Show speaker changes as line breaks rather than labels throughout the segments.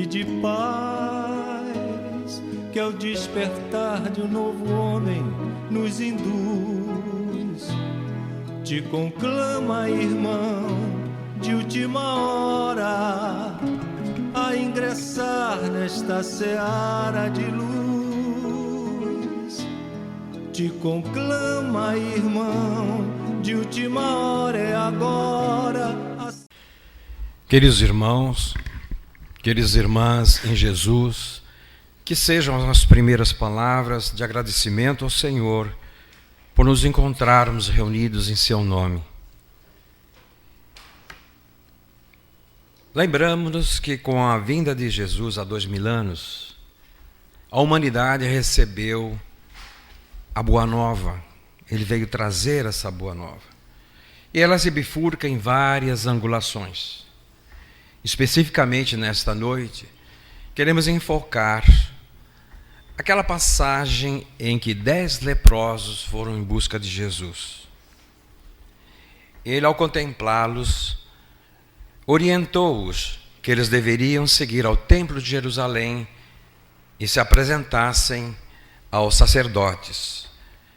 de paz, que ao despertar de um novo homem nos induz. Te conclama, irmão, de última hora, a ingressar nesta seara de luz. Te conclama, irmão, de última hora, é agora.
Queridos irmãos, queridas irmãs em Jesus, que sejam as primeiras palavras de agradecimento ao Senhor por nos encontrarmos reunidos em seu nome. Lembramos-nos que com a vinda de Jesus há 2000 anos, a humanidade recebeu a Boa Nova. Ele veio trazer essa Boa Nova. E ela se bifurca em várias angulações. Especificamente nesta noite, queremos enfocar aquela passagem em que 10 leprosos foram em busca de Jesus. Ele, ao contemplá-los, orientou-os que eles deveriam seguir ao templo de Jerusalém e se apresentassem aos sacerdotes.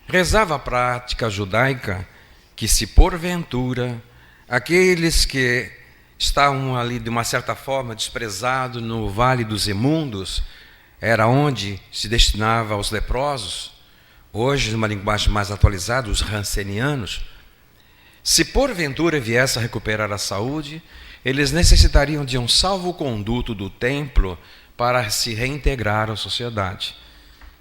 Rezava a prática judaica que, se porventura aqueles que estavam ali de uma certa forma desprezados no Vale dos Imundos, era onde se destinava aos leprosos, hoje numa linguagem mais atualizada, os rancenianos. Se porventura viesse a recuperar a saúde, eles necessitariam de um salvo-conduto do templo para se reintegrar à sociedade.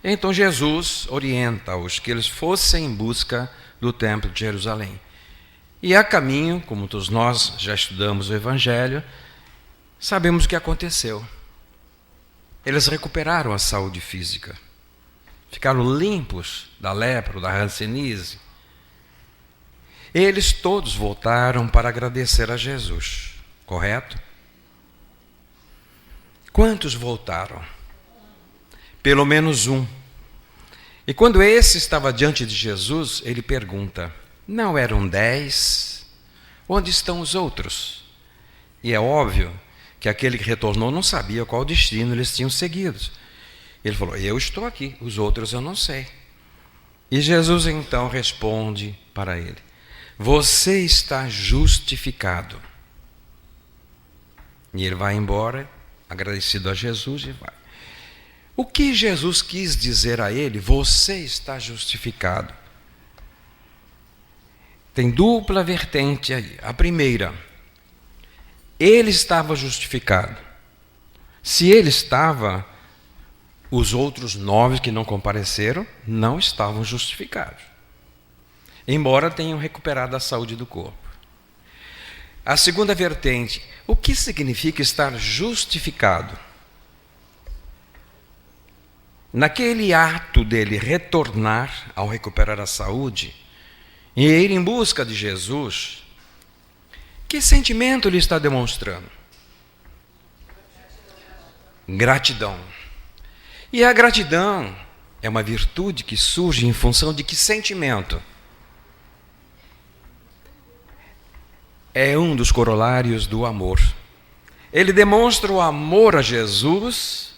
Então Jesus orienta-os que eles fossem em busca do templo de Jerusalém. E a caminho, como todos nós já estudamos o Evangelho, sabemos o que aconteceu. Eles recuperaram a saúde física, ficaram limpos da lepra, da hanseníase. Eles todos voltaram para agradecer a Jesus, correto? Quantos voltaram? Pelo menos um. E quando esse estava diante de Jesus, ele pergunta: não eram 10? Onde estão os outros? E é óbvio que aquele que retornou não sabia qual destino eles tinham seguido. Ele falou: eu estou aqui, os outros eu não sei. E Jesus então responde para ele: você está justificado. E ele vai embora, agradecido a Jesus, e vai. O que Jesus quis dizer a ele? Você está justificado. Tem dupla vertente aí. A primeira, ele estava justificado. Se ele estava, os outros 9 que não compareceram não estavam justificados, embora tenham recuperado a saúde do corpo. A segunda vertente, o que significa estar justificado? Naquele ato dele retornar ao recuperar a saúde e ir em busca de Jesus, que sentimento ele está demonstrando? Gratidão. E a gratidão é uma virtude que surge em função de que sentimento? É um dos corolários do amor. Ele demonstra o amor a Jesus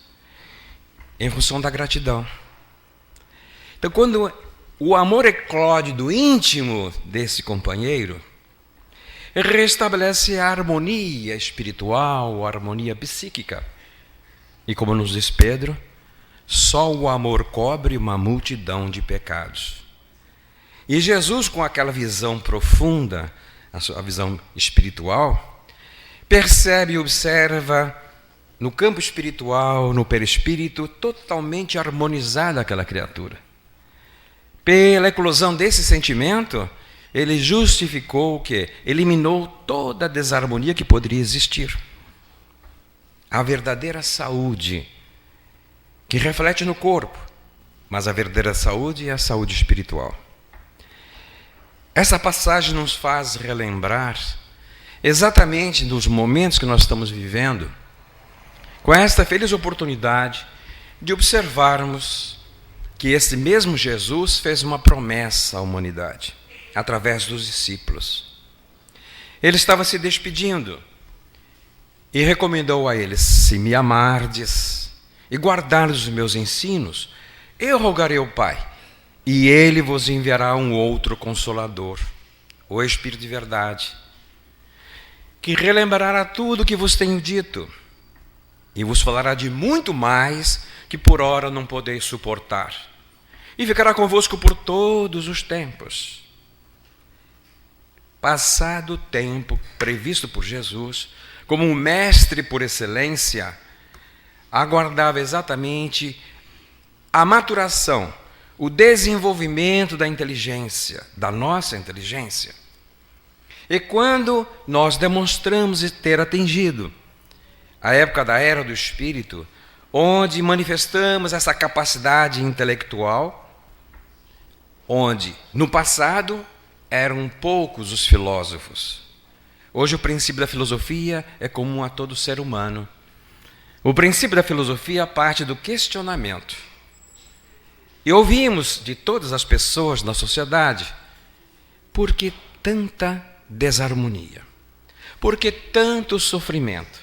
em função da gratidão. Então, quando o amor eclode do íntimo desse companheiro, restabelece a harmonia espiritual, a harmonia psíquica. E como nos diz Pedro, só o amor cobre uma multidão de pecados. E Jesus, com aquela visão profunda, a sua visão espiritual, percebe e observa no campo espiritual, no perispírito, totalmente harmonizada aquela criatura. Pela eclosão desse sentimento, ele justificou o quê? Eliminou toda a desarmonia que poderia existir. A verdadeira saúde, que reflete no corpo, mas a verdadeira saúde é a saúde espiritual. Essa passagem nos faz relembrar exatamente dos momentos que nós estamos vivendo, com esta feliz oportunidade de observarmos que esse mesmo Jesus fez uma promessa à humanidade, através dos discípulos. Ele estava se despedindo E recomendou a eles: se me amardes e guardardes os meus ensinos, eu rogarei ao Pai, e ele vos enviará um outro Consolador, o Espírito de verdade, que relembrará tudo o que vos tenho dito, e vos falará de muito mais que por ora não podeis suportar, e ficará convosco por todos os tempos. Passado o tempo previsto por Jesus, como um mestre por excelência, aguardava exatamente a maturação, o desenvolvimento da inteligência, da nossa inteligência. E quando nós demonstramos ter atingido a época da era do Espírito, onde manifestamos essa capacidade intelectual, onde no passado eram poucos os filósofos. Hoje o princípio da filosofia é comum a todo ser humano. O princípio da filosofia parte do questionamento. E ouvimos de todas as pessoas na sociedade: por que tanta desarmonia? Por que tanto sofrimento?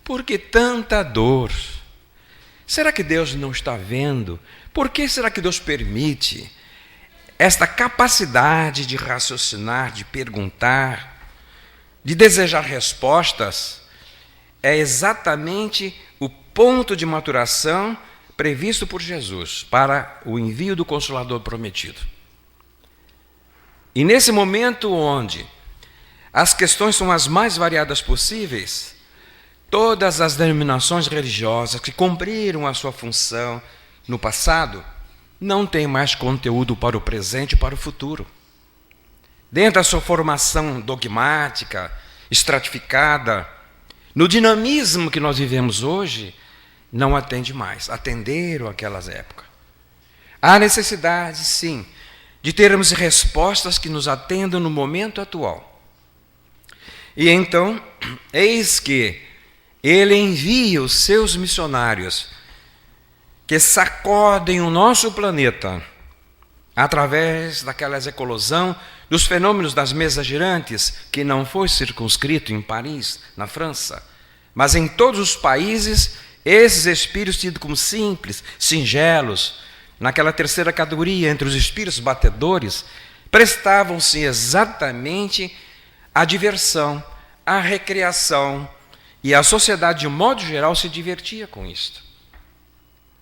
Por que tanta dor? Será que Deus não está vendo? Por que será que Deus permite esta capacidade de raciocinar, de perguntar, de desejar respostas? É exatamente o ponto de maturação previsto por Jesus para o envio do Consolador prometido. E nesse momento onde as questões são as mais variadas possíveis, todas as denominações religiosas que cumpriram a sua função no passado não têm mais conteúdo para o presente e para o futuro. Dentro da sua formação dogmática, estratificada, no dinamismo que nós vivemos hoje, não atende mais, atenderam aquelas épocas. Há necessidade, sim, de termos respostas que nos atendam no momento atual. E então, eis que ele envia os seus missionários, que sacodem o nosso planeta, através daquelas eclosão dos fenômenos das mesas girantes, que não foi circunscrito em Paris, na França, mas em todos os países. Esses espíritos tidos como simples, singelos, naquela terceira categoria entre os espíritos batedores, prestavam-se exatamente à diversão, à recreação, e a sociedade, de modo geral, se divertia com isto.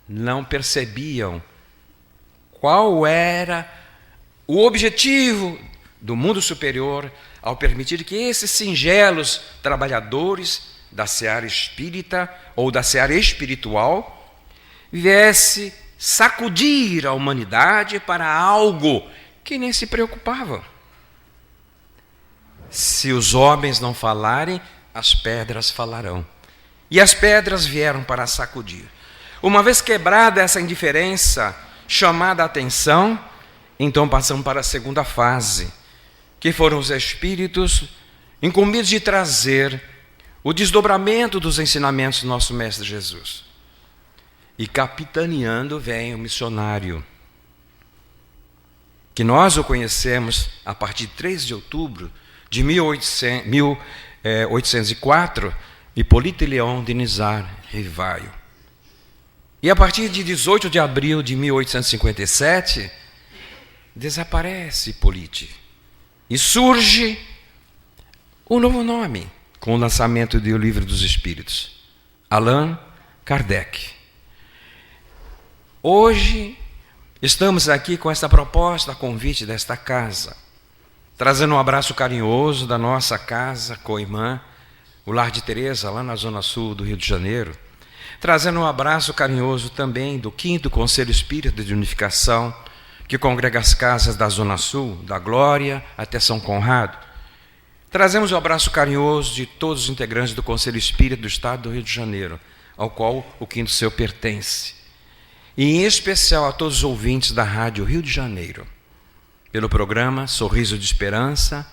Não percebiam qual era o objetivo do mundo superior ao permitir que esses singelos trabalhadores da seara espírita ou da seara espiritual viesse sacudir a humanidade para algo que nem se preocupava. Se os homens não falarem, as pedras falarão. E as pedras vieram para sacudir. Uma vez quebrada essa indiferença, chamada a atenção, então passamos para a segunda fase, que foram os espíritos incumbidos de trazer o desdobramento dos ensinamentos do nosso Mestre Jesus. E capitaneando vem o missionário, que nós o conhecemos a partir de 3 de outubro de 1804, Hippolyte Léon Denisard Rivaio. E a partir de 18 de abril de 1857, desaparece Hippolyte. E surge um novo nome, com o lançamento do Livro dos Espíritos, Allan Kardec. Hoje, estamos aqui com esta proposta, a convite desta casa, trazendo um abraço carinhoso da nossa casa co-irmã, o Lar de Teresa, lá na Zona Sul do Rio de Janeiro, trazendo um abraço carinhoso também do 5º Conselho Espírita de Unificação, que congrega as casas da Zona Sul, da Glória até São Conrado. Trazemos o abraço carinhoso de todos os integrantes do Conselho Espírita do Estado do Rio de Janeiro, ao qual o 5º Seu pertence. E em especial a todos os ouvintes da Rádio Rio de Janeiro, pelo programa Sorriso de Esperança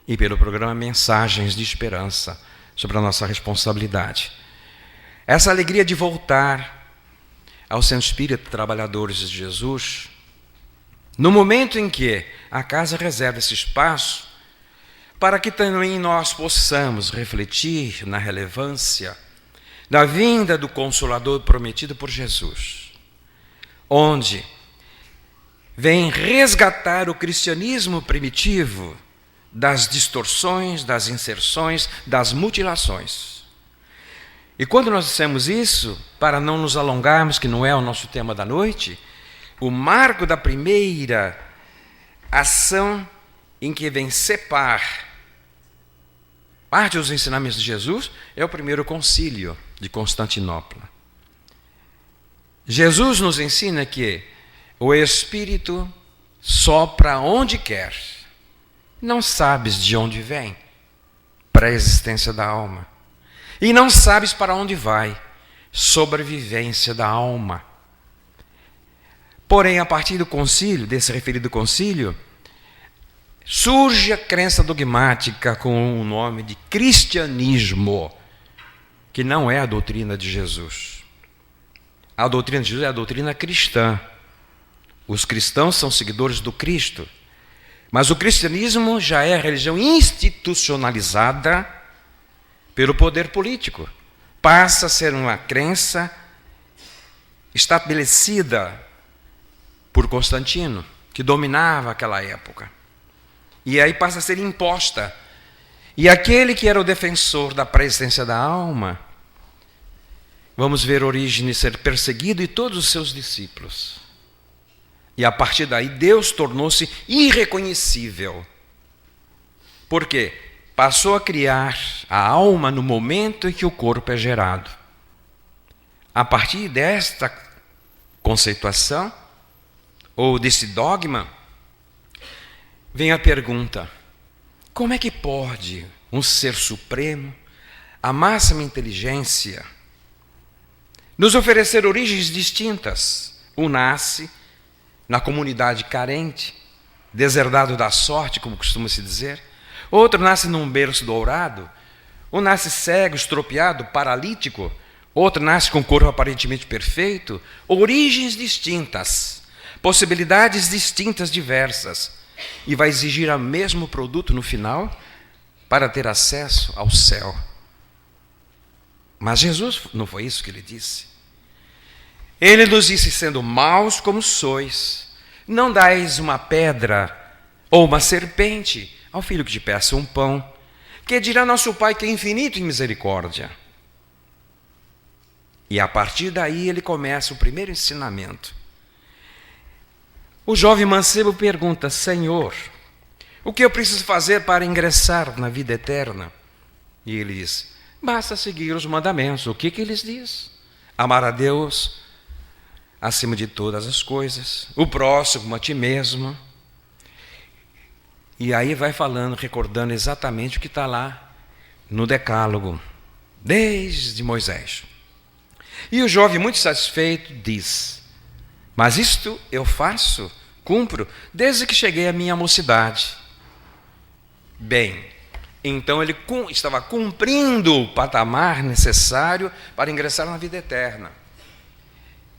e pelo programa Mensagens de Esperança, sobre a nossa responsabilidade. Essa alegria de voltar ao Centro Espírita Trabalhadores de Jesus, no momento em que a casa reserva esse espaço para que também nós possamos refletir na relevância da vinda do Consolador prometido por Jesus, onde vem resgatar o cristianismo primitivo das distorções, das inserções, das mutilações. E quando nós dissemos isso, para não nos alongarmos, que não é o nosso tema da noite, o marco da primeira ação em que vem separar parte dos ensinamentos de Jesus é o primeiro concílio de Constantinopla. Jesus nos ensina que o Espírito sopra onde quer. Não sabes de onde vem para a existência da alma. E não sabes para onde vai, sobrevivência da alma. Porém, a partir do concílio, desse referido concílio, surge a crença dogmática com o nome de cristianismo, que não é a doutrina de Jesus. A doutrina de Jesus é a doutrina cristã. Os cristãos são seguidores do Cristo. Mas o cristianismo já é a religião institucionalizada pelo poder político. Passa a ser uma crença estabelecida por Constantino, que dominava aquela época. E aí passa a ser imposta. E aquele que era o defensor da pré-existência da alma, vamos ver Orígenes ser perseguido e todos os seus discípulos. E a partir daí Deus tornou-se irreconhecível. Por quê? Passou a criar a alma no momento em que o corpo é gerado. A partir desta conceituação, ou desse dogma, vem a pergunta: como é que pode um ser supremo, a máxima inteligência, nos oferecer origens distintas? Um nasce na comunidade carente, deserdado da sorte, como costuma se dizer. Outro nasce num berço dourado. Um nasce cego, estropiado, paralítico. Outro nasce com corpo aparentemente perfeito. Origens distintas, possibilidades distintas, diversas. E vai exigir o mesmo produto no final para ter acesso ao céu. Mas Jesus não foi isso que ele disse. Ele nos disse: sendo maus como sois, não dais uma pedra ou uma serpente ao filho que te peça um pão, que dirá nosso Pai que é infinito em misericórdia. E a partir daí ele começa o primeiro ensinamento. O jovem mancebo pergunta: Senhor, o que eu preciso fazer para ingressar na vida eterna? E ele diz: basta seguir os mandamentos. O que eles diz? Amar a Deus acima de todas as coisas, o próximo a ti mesmo. E aí vai falando, recordando exatamente o que está lá no Decálogo, desde Moisés. E o jovem, muito satisfeito, diz: mas isto eu faço, cumpro, desde que cheguei à minha mocidade. Bem, então ele estava cumprindo o patamar necessário para ingressar na vida eterna.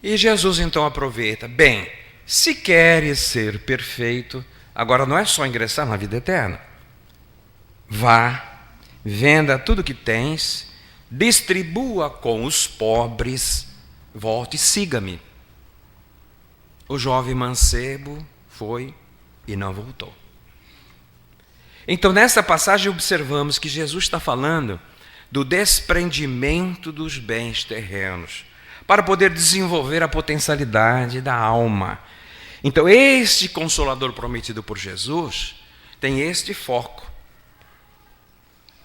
E Jesus então aproveita: bem, se queres ser perfeito, agora não é só ingressar na vida eterna. Vá, venda tudo que tens, distribua com os pobres, volte e siga-me. O jovem mancebo foi e não voltou. Então, nessa passagem, observamos que Jesus está falando do desprendimento dos bens terrenos, para poder desenvolver a potencialidade da alma. Então, este Consolador prometido por Jesus tem este foco,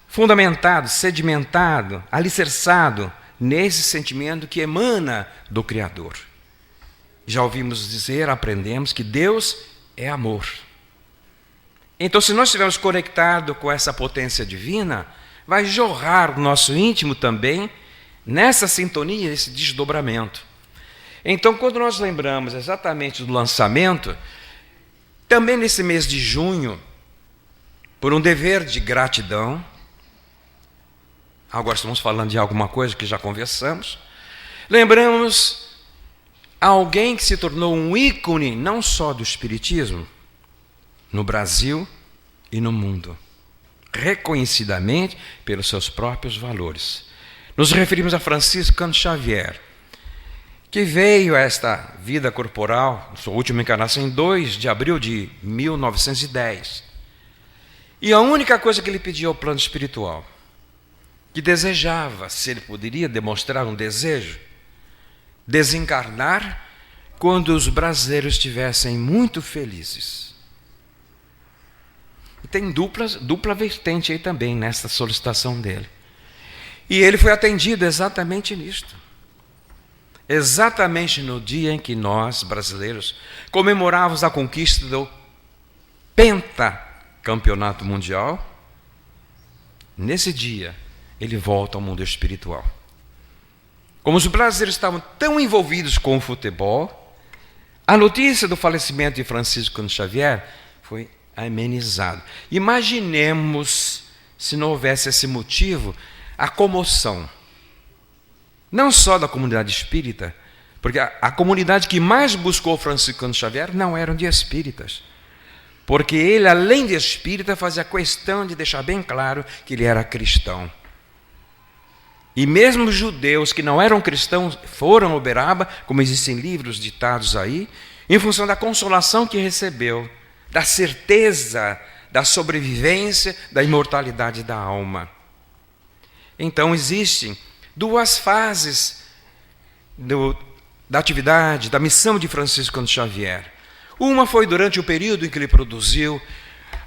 fundamentado, sedimentado, alicerçado nesse sentimento que emana do Criador. Já ouvimos dizer, aprendemos que Deus é amor. Então, se nós estivermos conectados com essa potência divina, vai jorrar do nosso íntimo também nessa sintonia, esse desdobramento. Então, quando nós lembramos exatamente do lançamento, também nesse mês de junho, por um dever de gratidão, agora estamos falando de alguma coisa que já conversamos, lembramos alguém que se tornou um ícone não só do espiritismo, no Brasil e no mundo. reconhecidamente pelos seus próprios valores. Nos referimos a Francisco Cândido Xavier, que veio a esta vida corporal, sua última encarnação, em 2 de abril de 1910. E a única coisa que ele pediu ao plano espiritual, que desejava, se ele poderia demonstrar um desejo, desencarnar quando os brasileiros estivessem muito felizes. E tem dupla vertente aí também nessa solicitação dele. E ele foi atendido exatamente nisto. Exatamente no dia em que nós, brasileiros, comemorávamos a conquista do pentacampeonato mundial, nesse dia, ele volta ao mundo espiritual. Como os brasileiros estavam tão envolvidos com o futebol, a notícia do falecimento de Francisco Cândido Xavier foi amenizada. Imaginemos se não houvesse esse motivo, a comoção, não só da comunidade espírita, porque a comunidade que mais buscou Francisco Cândido Xavier não eram de espíritas, porque ele, além de espírita, fazia questão de deixar bem claro que ele era cristão. E mesmo os judeus que não eram cristãos foram ao Uberaba, como existem livros ditados aí, em função da consolação que recebeu, da certeza da sobrevivência, da imortalidade da alma. Então existem 2 fases da atividade, da missão de Francisco Cândido Xavier. Uma foi durante o período em que ele produziu,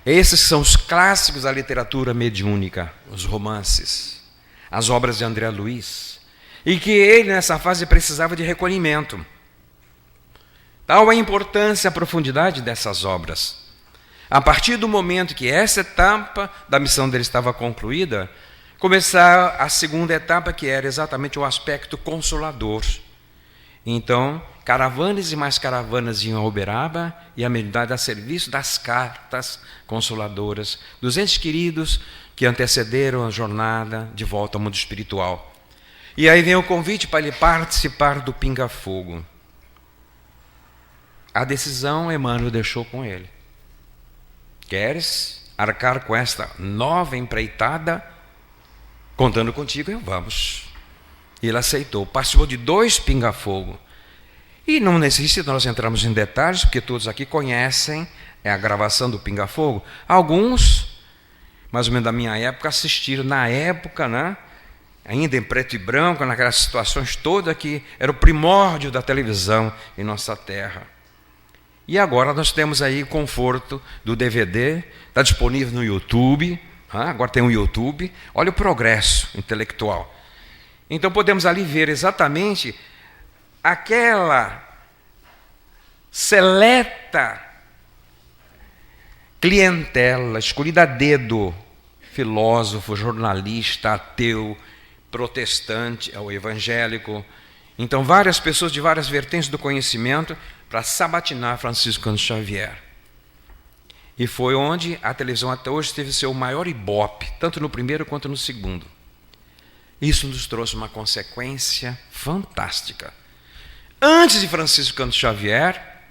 esses são os clássicos da literatura mediúnica, os romances, as obras de André Luiz, e que ele nessa fase precisava de recolhimento. Tal a importância e a profundidade dessas obras. A partir do momento que essa etapa da missão dele estava concluída, começar a segunda etapa, que era exatamente o aspecto consolador. Então, caravanas e mais caravanas iam a Uberaba e a mediunidade a serviço das cartas consoladoras dos entes queridos que antecederam a jornada de volta ao mundo espiritual. E aí vem o convite para ele participar do Pinga Fogo. A decisão Emmanuel deixou com ele. Queres arcar com esta nova empreitada? Contando contigo, vamos. E ele aceitou, participou de 2 pinga-fogo. E não necessita nós entrarmos em detalhes, porque todos aqui conhecem a gravação do pinga-fogo. Alguns, mais ou menos da minha época, assistiram na época, né? Ainda em preto e branco, naquelas situações todas que era o primórdio da televisão em nossa terra. E agora nós temos aí o conforto do DVD, está disponível no YouTube, agora tem um YouTube, olha o progresso intelectual. Então podemos ali ver exatamente aquela seleta clientela escolhida a dedo, filósofo, jornalista, ateu, protestante, ou evangélico. Então várias pessoas de várias vertentes do conhecimento para sabatinar Francisco Cândido Xavier. E foi onde a televisão até hoje teve seu maior ibope, tanto no primeiro quanto no segundo. Isso nos trouxe uma consequência fantástica. Antes de Francisco Cândido Xavier,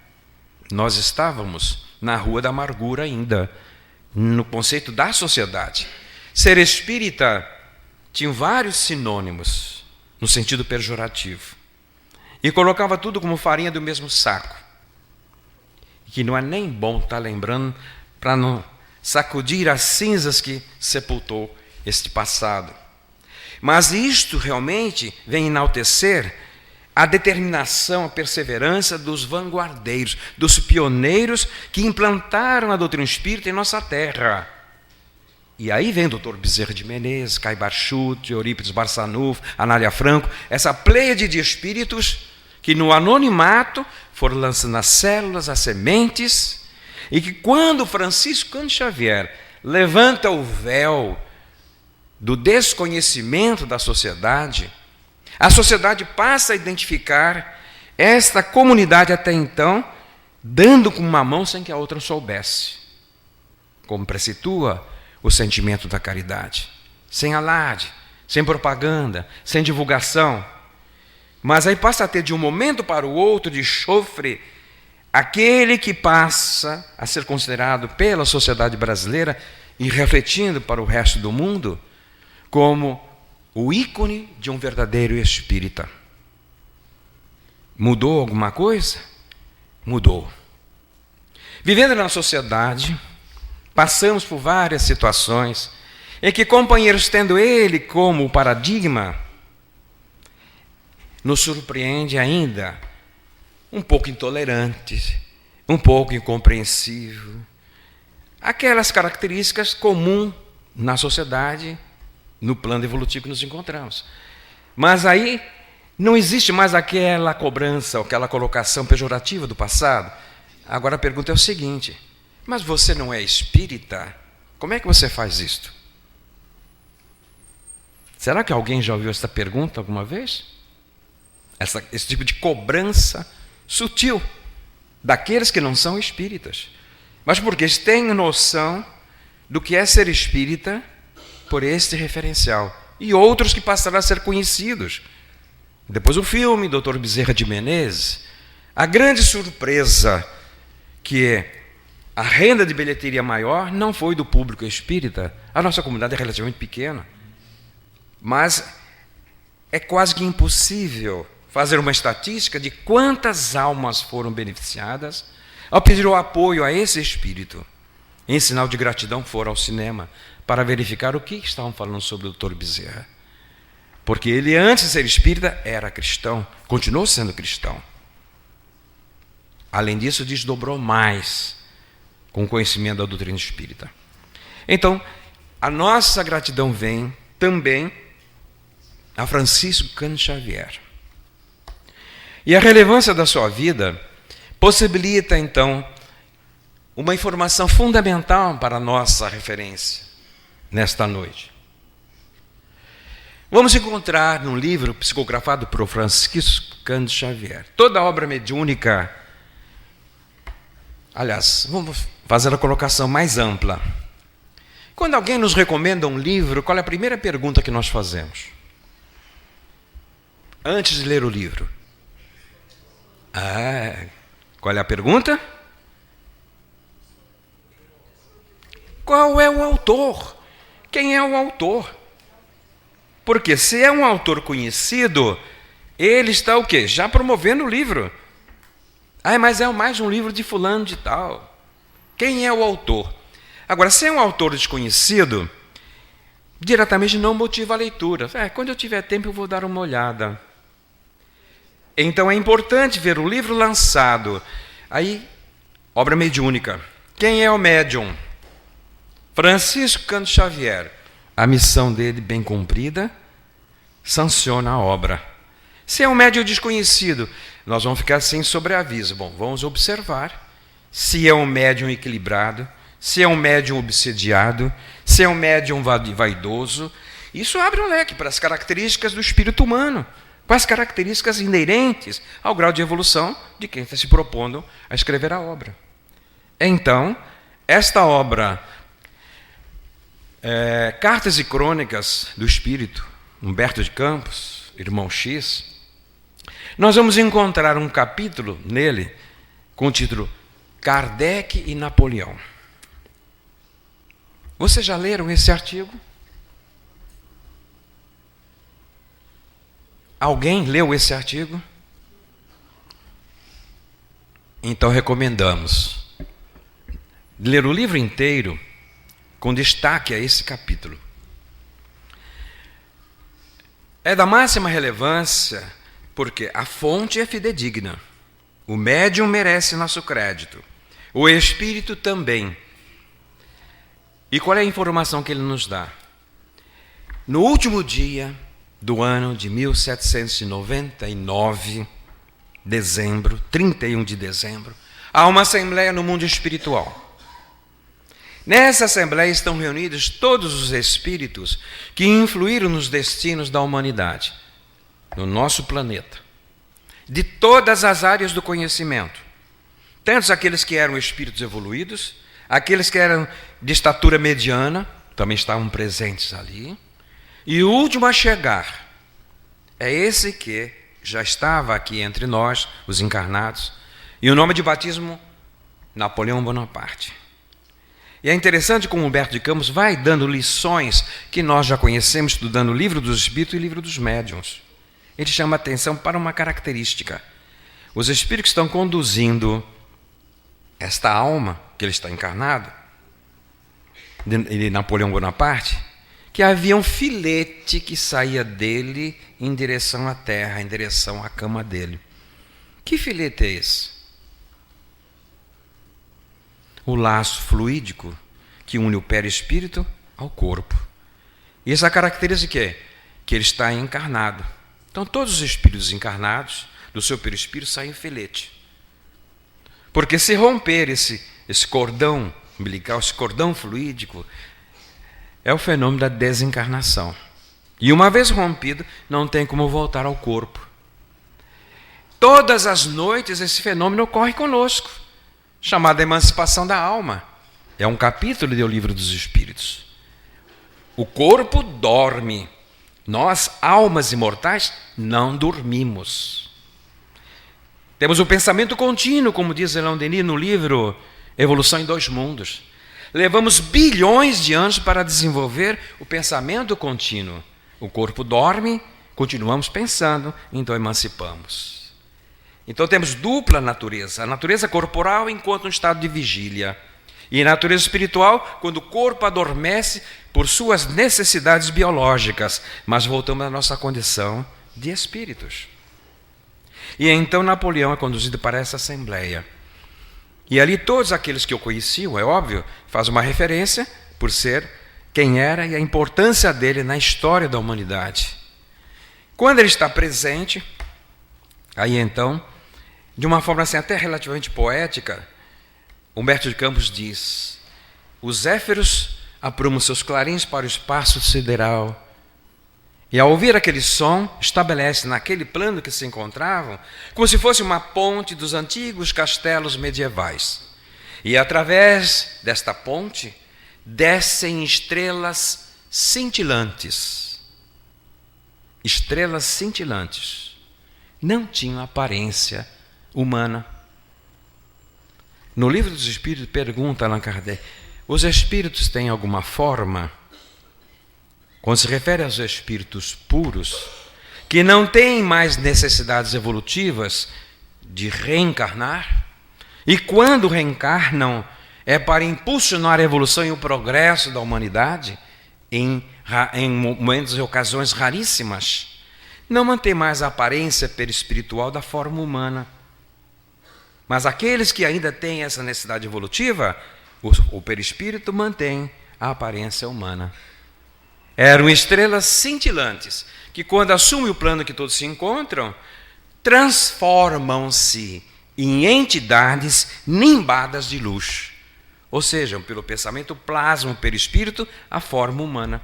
nós estávamos na Rua da Amargura ainda, no conceito da sociedade. Ser espírita tinha vários sinônimos, no sentido pejorativo. E colocava tudo como farinha do mesmo saco. Que não é nem bom estar lembrando para não sacudir as cinzas que sepultou este passado. Mas isto realmente vem enaltecer a determinação, a perseverança dos vanguardeiros, dos pioneiros que implantaram a doutrina espírita em nossa terra. E aí vem o Dr. Bezerra de Menezes, Caio Barchuti, Eurípides Barçanufo, Anália Franco, essa pleiade de espíritos que no anonimato foram lançando as células, as sementes, e que quando Francisco Cândido Xavier levanta o véu do desconhecimento da sociedade, a sociedade passa a identificar esta comunidade até então, dando com uma mão sem que a outra soubesse, como precitua o sentimento da caridade, sem alarde, sem propaganda, sem divulgação. Mas aí passa a ter de um momento para o outro de chofre aquele que passa a ser considerado pela sociedade brasileira e refletindo para o resto do mundo como o ícone de um verdadeiro espírita. Mudou alguma coisa? Mudou. Vivendo na sociedade, passamos por várias situações em que companheiros, tendo ele como paradigma, nos surpreende ainda um pouco intolerantes, um pouco incompreensível. Aquelas características comuns na sociedade, no plano evolutivo que nos encontramos. Mas aí não existe mais aquela cobrança, aquela colocação pejorativa do passado. Agora a pergunta é o seguinte: mas você não é espírita? Como é que você faz isto? Será que alguém já ouviu essa pergunta alguma vez? Esse tipo de cobrança sutil daqueles que não são espíritas, mas porque eles têm noção do que é ser espírita por este referencial, e outros que passaram a ser conhecidos. Depois o filme, Dr. Bezerra de Menezes, a grande surpresa que a renda de bilheteria maior não foi do público espírita. A nossa comunidade é relativamente pequena, mas é quase que impossível fazer uma estatística de quantas almas foram beneficiadas ao pedir o apoio a esse espírito. Em sinal de gratidão, foram ao cinema para verificar o que estavam falando sobre o Dr. Bezerra. Porque ele, antes de ser espírita, era cristão, continuou sendo cristão. Além disso, desdobrou mais com o conhecimento da doutrina espírita. Então, a nossa gratidão vem também a Francisco Cândido Xavier. E a relevância da sua vida possibilita, então, uma informação fundamental para a nossa referência nesta noite. Vamos encontrar num livro psicografado por Francisco Cândido Xavier toda a obra mediúnica. Aliás, vamos fazer a colocação mais ampla. Quando alguém nos recomenda um livro, qual é a primeira pergunta que nós fazemos? Antes de ler o livro. Qual é a pergunta? Qual é o autor? Quem é o autor? Porque se é um autor conhecido, ele está o quê? Já promovendo o livro. Mas é mais um livro de fulano de tal. Quem é o autor? Agora, se é um autor desconhecido, diretamente não motiva a leitura. Quando eu tiver tempo eu vou dar uma olhada. Então é importante ver o livro lançado. Aí, obra mediúnica. Quem é o médium? Francisco Cândido Xavier. A missão dele, bem cumprida, sanciona a obra. Se é um médium desconhecido, nós vamos ficar sem sobreaviso. Bom, vamos observar se é um médium equilibrado, se é um médium obsediado, se é um médium vaidoso. Isso abre um leque para as características do espírito humano, com as características inerentes ao grau de evolução de quem está se propondo a escrever a obra. Então, esta obra, Cartas e Crônicas do Espírito, Humberto de Campos, Irmão X, nós vamos encontrar um capítulo nele com o título Kardec e Napoleão. Vocês já leram esse artigo? Alguém leu esse artigo? Então recomendamos ler o livro inteiro com destaque a esse capítulo. É da máxima relevância porque a fonte é fidedigna. O médium merece nosso crédito. O espírito também. E qual é a informação que ele nos dá? No último dia do ano de 1799, dezembro, 31 de dezembro, há uma assembleia no mundo espiritual. Nessa assembleia estão reunidos todos os espíritos que influíram nos destinos da humanidade, no nosso planeta, de todas as áreas do conhecimento, tanto aqueles que eram espíritos evoluídos, aqueles que eram de estatura mediana, também estavam presentes ali, e o último a chegar é esse que já estava aqui entre nós, os encarnados, e o nome de batismo, Napoleão Bonaparte. E é interessante como Humberto de Campos vai dando lições que nós já conhecemos estudando o Livro dos Espíritos e o Livro dos Médiuns. Ele chama a atenção para uma característica. Os espíritos estão conduzindo esta alma, que ele está encarnado, de Napoleão Bonaparte, que havia um filete que saía dele em direção à terra, em direção à cama dele. Que filete é esse? O laço fluídico que une o perispírito ao corpo. E essa característica é que ele está encarnado. Então todos os espíritos encarnados do seu perispírito saem filete. Porque se romper esse cordão umbilical, esse cordão fluídico, é o fenômeno da desencarnação. E uma vez rompido, não tem como voltar ao corpo. Todas as noites esse fenômeno ocorre conosco, chamado emancipação da alma. É um capítulo do Livro dos Espíritos. O corpo dorme. Nós, almas imortais, não dormimos. Temos o pensamento contínuo, como diz Leon Denis no livro Evolução em Dois Mundos. Levamos bilhões de anos para desenvolver o pensamento contínuo. O corpo dorme, continuamos pensando, então emancipamos. Então temos dupla natureza. A natureza corporal enquanto um estado de vigília. E a natureza espiritual quando o corpo adormece por suas necessidades biológicas. Mas voltamos à nossa condição de espíritos. E então Napoleão é conduzido para essa assembleia. E ali todos aqueles que o conheciam, é óbvio, faz uma referência por ser quem era e a importância dele na história da humanidade. Quando ele está presente, aí então, de uma forma assim até relativamente poética, Humberto de Campos diz: os zéfiros aprumam seus clarins para o espaço sideral, e ao ouvir aquele som, estabelece naquele plano que se encontravam, como se fosse uma ponte dos antigos castelos medievais. E através desta ponte, descem estrelas cintilantes. Estrelas cintilantes. Não tinham aparência humana. No Livro dos Espíritos pergunta Allan Kardec: os espíritos têm alguma forma? Quando se refere aos espíritos puros, que não têm mais necessidades evolutivas de reencarnar, e quando reencarnam é para impulsionar a evolução e o progresso da humanidade, em momentos e ocasiões raríssimas, não mantém mais a aparência perispiritual da forma humana. Mas aqueles que ainda têm essa necessidade evolutiva, o perispírito mantém a aparência humana. Eram estrelas cintilantes, que quando assumem o plano que todos se encontram, transformam-se em entidades nimbadas de luz. Ou seja, pelo pensamento plasma o perispírito a forma humana.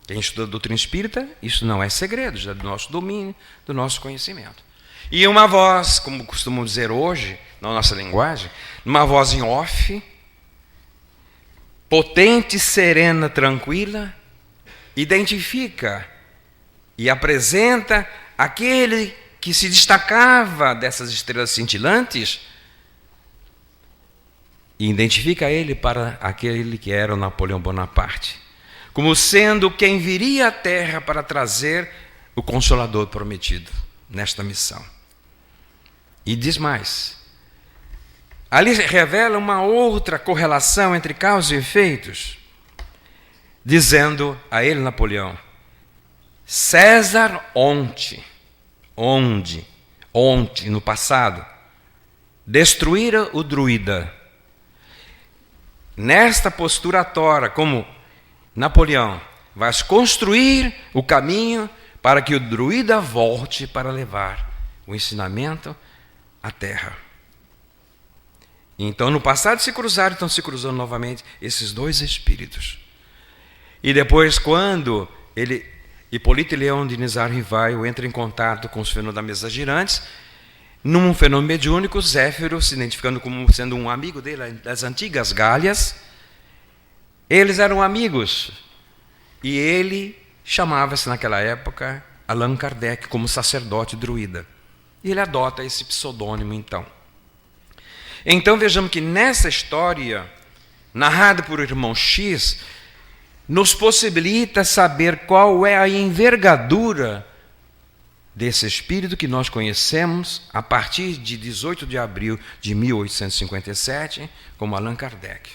Quem estuda a doutrina espírita, isso não é segredo, já é do nosso domínio, do nosso conhecimento. E uma voz, como costumamos dizer hoje, na nossa linguagem, uma voz em off, potente, serena, tranquila, identifica e apresenta aquele que se destacava dessas estrelas cintilantes e identifica ele para aquele que era o Napoleão Bonaparte, como sendo quem viria à Terra para trazer o Consolador prometido nesta missão. E diz mais, ali revela uma outra correlação entre causa e efeitos, dizendo a ele, Napoleão: César ontem, no passado, destruíra o druida. Nesta postura tora, como Napoleão, vais construir o caminho para que o druida volte para levar o ensinamento à Terra. Então, no passado se cruzaram, estão se cruzando novamente esses dois espíritos. E depois, quando Hipólito Leão de Nizar Rivaio entra em contato com os fenômenos da mesa girantes, num fenômeno mediúnico, Zéfiro, se identificando como sendo um amigo dele, das antigas Gálias, eles eram amigos. E ele chamava-se naquela época Allan Kardec como sacerdote druida. E ele adota esse pseudônimo então. Então vejamos que nessa história narrada por irmão X, nos possibilita saber qual é a envergadura desse espírito que nós conhecemos a partir de 18 de abril de 1857, como Allan Kardec.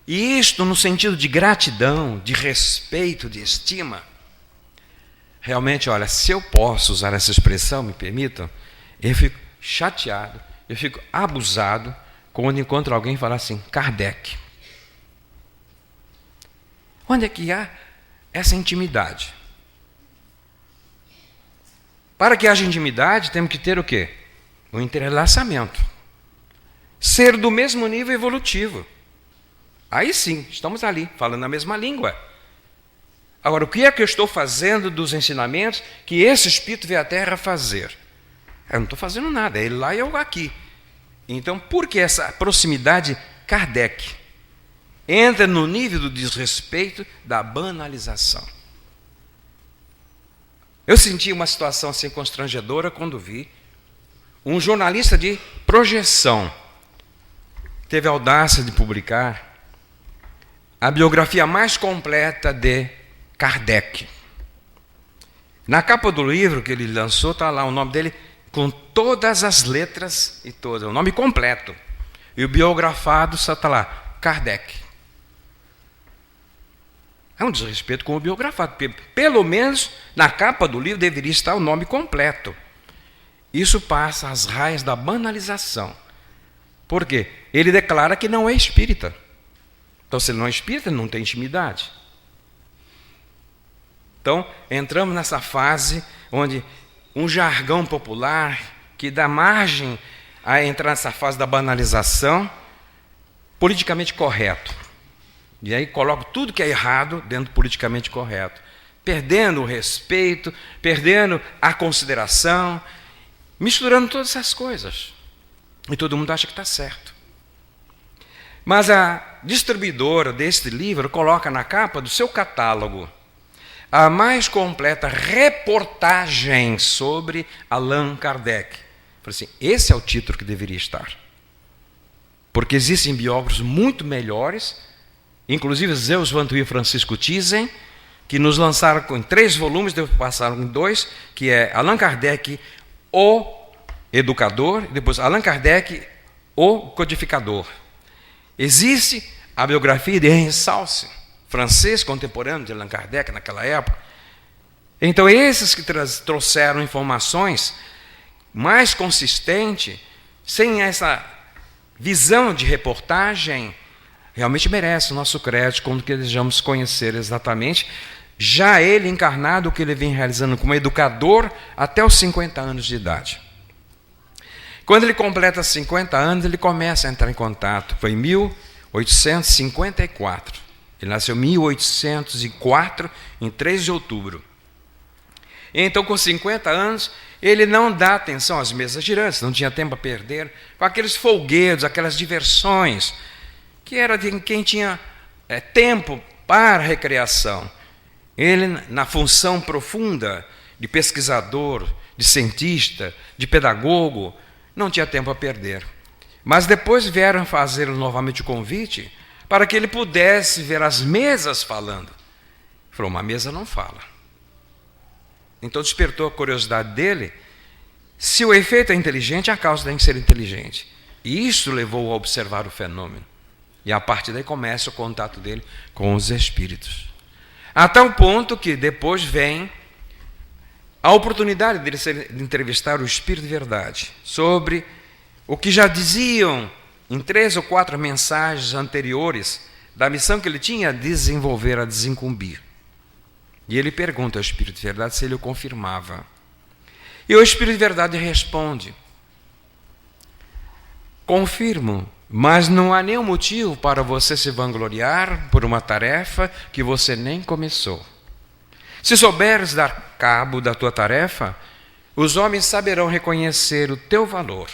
E isto no sentido de gratidão, de respeito, de estima. Realmente, olha, se eu posso usar essa expressão, me permitam, eu fico chateado, eu fico abusado quando encontro alguém falar assim, Kardec. Onde é que há essa intimidade? Para que haja intimidade, temos que ter o quê? O entrelaçamento. Ser do mesmo nível evolutivo. Aí sim, estamos ali, falando a mesma língua. Agora, o que é que eu estou fazendo dos ensinamentos que esse Espírito veio à Terra fazer? Eu não estou fazendo nada, é ele lá e eu aqui. Então, por que essa proximidade Kardec? Entra no nível do desrespeito, da banalização. Eu senti uma situação assim constrangedora quando vi um jornalista de projeção teve a audácia de publicar a biografia mais completa de Kardec. Na capa do livro que ele lançou está lá o nome dele com todas as letras e todas, o nome completo. E o biografado só está lá, Kardec. É um desrespeito com o biografado. Pelo menos na capa do livro deveria estar o nome completo. Isso passa às raias da banalização. Por quê? Ele declara que não é espírita. Então, se ele não é espírita, não tem intimidade. Então, entramos nessa fase onde um jargão popular que dá margem a entrar nessa fase da banalização, politicamente correto. E aí coloco tudo que é errado dentro do politicamente correto, perdendo o respeito, perdendo a consideração, misturando todas essas coisas. E todo mundo acha que está certo. Mas a distribuidora deste livro coloca na capa do seu catálogo a mais completa reportagem sobre Allan Kardec. Falei assim, esse é o título que deveria estar. Porque existem biógrafos muito melhores, inclusive Zeus Vantuí e Francisco Thyssen, que nos lançaram em 3 volumes, depois passaram em 2, que é Allan Kardec, o educador, e depois Allan Kardec, o codificador. Existe a biografia de Henri Salce, francês contemporâneo de Allan Kardec naquela época. Então, esses que trouxeram informações mais consistentes, sem essa visão de reportagem, realmente merece o nosso crédito quando desejamos conhecer exatamente, já ele encarnado, o que ele vem realizando como educador até os 50 anos de idade. Quando ele completa 50 anos, ele começa a entrar em contato. Foi em 1854. Ele nasceu em 1804, em 3 de outubro. Então, com 50 anos, ele não dá atenção às mesas girantes, não tinha tempo a perder, com aqueles folguedos, aquelas diversões, que era de quem tinha tempo para recreação. Ele, na função profunda de pesquisador, de cientista, de pedagogo, não tinha tempo a perder. Mas depois vieram fazer novamente o convite para que ele pudesse ver as mesas falando. Ele falou, uma mesa não fala. Então despertou a curiosidade dele, se o efeito é inteligente, a causa tem que ser inteligente. E isso levou a observar o fenômeno. E a partir daí começa o contato dele com os espíritos. A tal ponto que depois vem a oportunidade de entrevistar o Espírito de Verdade sobre o que já diziam em 3 ou 4 mensagens anteriores da missão que ele tinha a desenvolver, a desincumbir. E ele pergunta ao Espírito de Verdade se ele o confirmava. E o Espírito de Verdade responde, confirmo, mas não há nenhum motivo para você se vangloriar por uma tarefa que você nem começou. Se souberes dar cabo da tua tarefa, os homens saberão reconhecer o teu valor.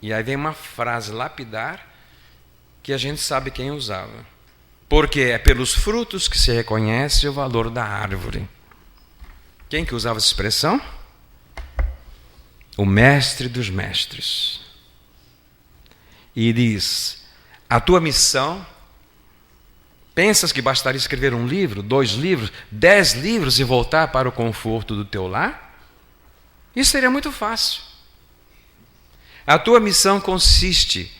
E aí vem uma frase lapidar que a gente sabe quem usava. Porque é pelos frutos que se reconhece o valor da árvore. Quem que usava essa expressão? O mestre dos mestres. E diz, A tua missão, pensas que bastaria escrever 1 livro, 2 livros, 10 livros e voltar para o conforto do teu lar? Isso seria muito fácil. A tua missão consiste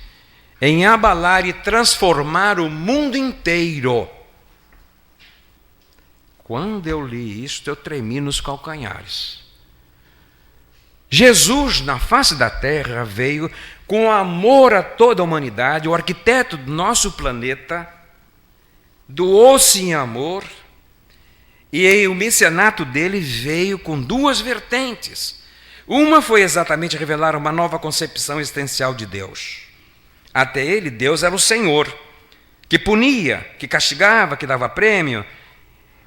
em abalar e transformar o mundo inteiro. Quando eu li isso, eu tremi nos calcanhares. Jesus, na face da terra, veio com amor a toda a humanidade, o arquiteto do nosso planeta, doou-se em amor, e o messianato dele veio com 2 vertentes. Uma foi exatamente revelar uma nova concepção existencial de Deus. Até ele, Deus era o Senhor, que punia, que castigava, que dava prêmio,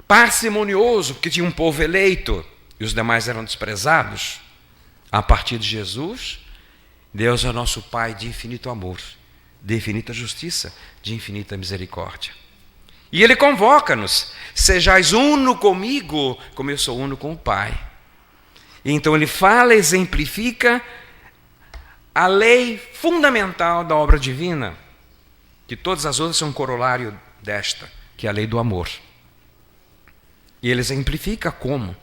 parcimonioso, porque tinha um povo eleito e os demais eram desprezados. A partir de Jesus, Deus é nosso Pai de infinito amor, de infinita justiça, de infinita misericórdia. E Ele convoca-nos: sejais uno comigo, como eu sou uno com o Pai. E então Ele fala, exemplifica a lei fundamental da obra divina, que todas as outras são um corolário desta, que é a lei do amor. E Ele exemplifica como.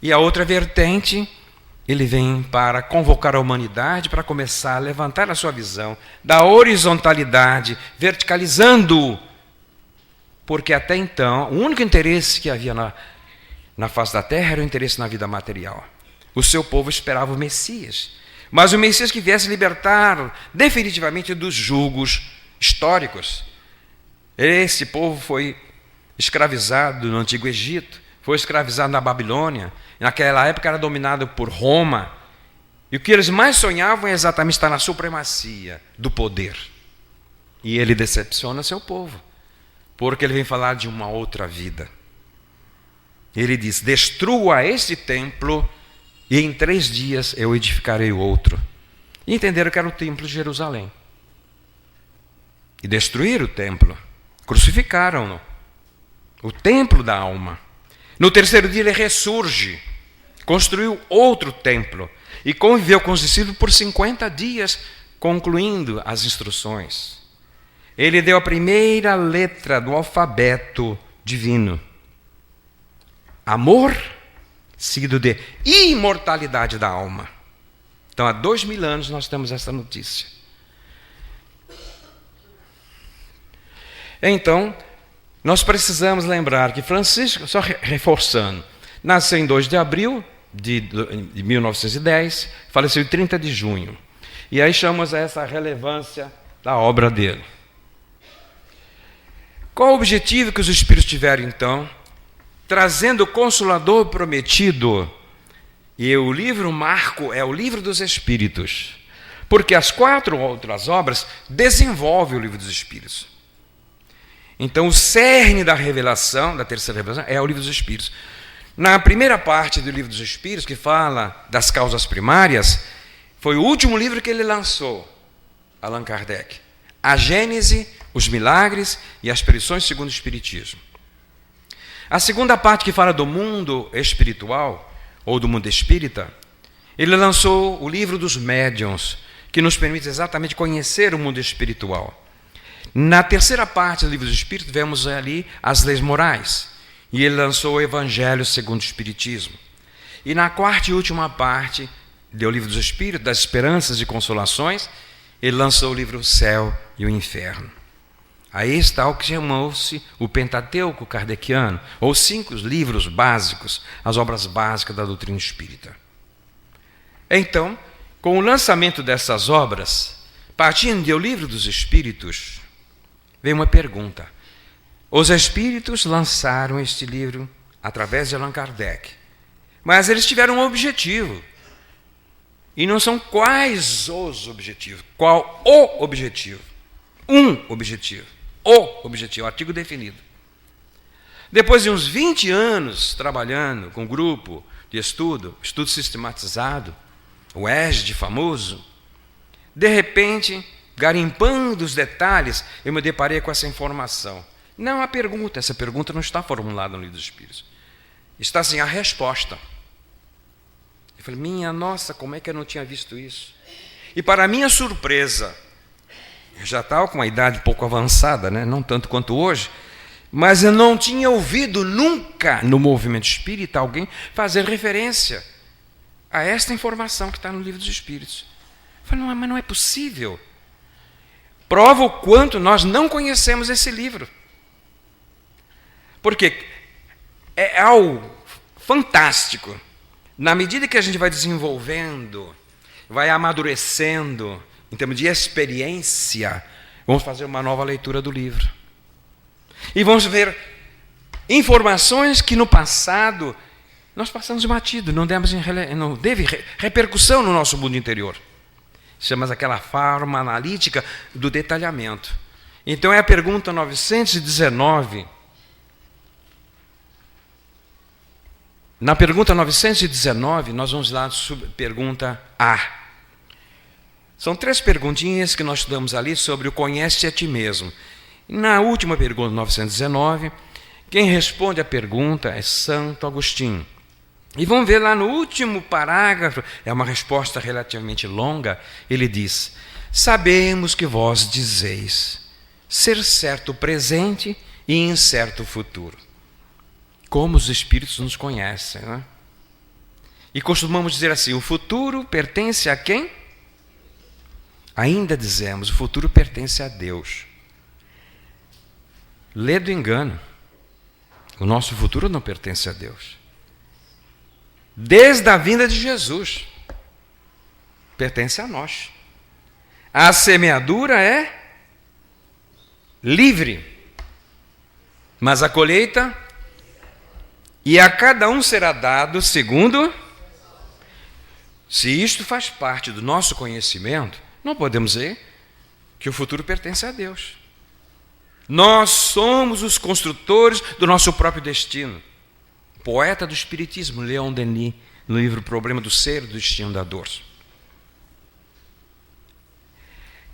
E a outra vertente, Ele vem para convocar a humanidade para começar a levantar a sua visão da horizontalidade, verticalizando. Porque até então, o único interesse que havia na face da terra era o interesse na vida material. O seu povo esperava o Messias. Mas o Messias que viesse libertar definitivamente dos julgos históricos. Esse povo foi escravizado no Antigo Egito, foi escravizado na Babilônia. Naquela época era dominado por Roma. E o que eles mais sonhavam é exatamente estar na supremacia do poder. E ele decepciona seu povo, porque ele vem falar de uma outra vida. Ele diz: destrua este templo e em 3 dias eu edificarei o outro. E entenderam que era o templo de Jerusalém. E destruíram o templo, crucificaram-no, o templo da alma. No 3º dia ele ressurge, construiu outro templo e conviveu com os discípulos por 50 dias, concluindo as instruções. Ele deu a primeira letra do alfabeto divino. Amor, seguido de imortalidade da alma. Então, há 2000 anos nós temos essa notícia. Então, nós precisamos lembrar que Francisco, só reforçando, nasceu em 2 de abril de 1910, faleceu em 30 de junho. E aí chamamos essa relevância da obra dele. Qual o objetivo que os Espíritos tiveram, então? Trazendo o Consolador prometido. E o livro marco é o livro dos Espíritos, porque as 4 outras obras desenvolvem o livro dos Espíritos. Então, o cerne da revelação, da terceira revelação, é o livro dos Espíritos. Na primeira parte do livro dos Espíritos, que fala das causas primárias, foi o último livro que ele lançou, Allan Kardec. A Gênese, os milagres e as expedições segundo o Espiritismo. A segunda parte, que fala do mundo espiritual, ou do mundo espírita, ele lançou o livro dos médiuns, que nos permite exatamente conhecer o mundo espiritual. Na terceira parte do livro dos Espíritos, vemos ali as leis morais, e ele lançou o Evangelho segundo o Espiritismo. E na quarta e última parte do livro dos Espíritos, das esperanças e consolações, ele lançou o livro O Céu e o Inferno. Aí está o que chamou-se o Pentateuco kardeciano, ou 5 livros básicos, as obras básicas da doutrina espírita. Então, com o lançamento dessas obras, partindo do livro dos Espíritos, vem uma pergunta. Os Espíritos lançaram este livro através de Allan Kardec, mas eles tiveram um objetivo. E não são quais os objetivos, qual o objetivo? Um objetivo. O objetivo, artigo definido. Depois de uns 20 anos trabalhando com um grupo de estudo sistematizado, o ESD famoso, de repente, garimpando os detalhes, eu me deparei com essa informação. Não a pergunta, essa pergunta não está formulada no livro dos Espíritos. Está assim a resposta. Eu falei, minha nossa, como é que eu não tinha visto isso? E para minha surpresa, já estava com uma idade pouco avançada, né? Não tanto quanto hoje, mas eu não tinha ouvido nunca no movimento espírita alguém fazer referência a esta informação que está no Livro dos Espíritos. Eu falei, mas não é possível. Prova o quanto nós não conhecemos esse livro. Porque é algo fantástico. Na medida que a gente vai desenvolvendo, vai amadurecendo, em termos de experiência, vamos fazer uma nova leitura do livro. E vamos ver informações que no passado nós passamos batido, não teve repercussão no nosso mundo interior. Chama-se aquela forma analítica do detalhamento. Então é a pergunta 919. Na pergunta 919, nós vamos lá sobre pergunta A. São 3 perguntinhas que nós estudamos ali sobre o conhece a ti mesmo. Na última pergunta, 919, quem responde a pergunta é Santo Agostinho. E vamos ver lá no último parágrafo, é uma resposta relativamente longa, ele diz, sabemos que vós dizeis ser certo presente e incerto futuro. Como os espíritos nos conhecem, né? E costumamos dizer assim, o futuro pertence a quem? Ainda dizemos, o futuro pertence a Deus. Lê do engano. O nosso futuro não pertence a Deus. Desde a vinda de Jesus, pertence a nós. A semeadura é livre, mas a colheita, e a cada um será dado segundo. Se isto faz parte do nosso conhecimento, não podemos dizer que o futuro pertence a Deus. Nós somos os construtores do nosso próprio destino. Poeta do Espiritismo, Leon Denis, no livro Problema do Ser e do Destino da Dor.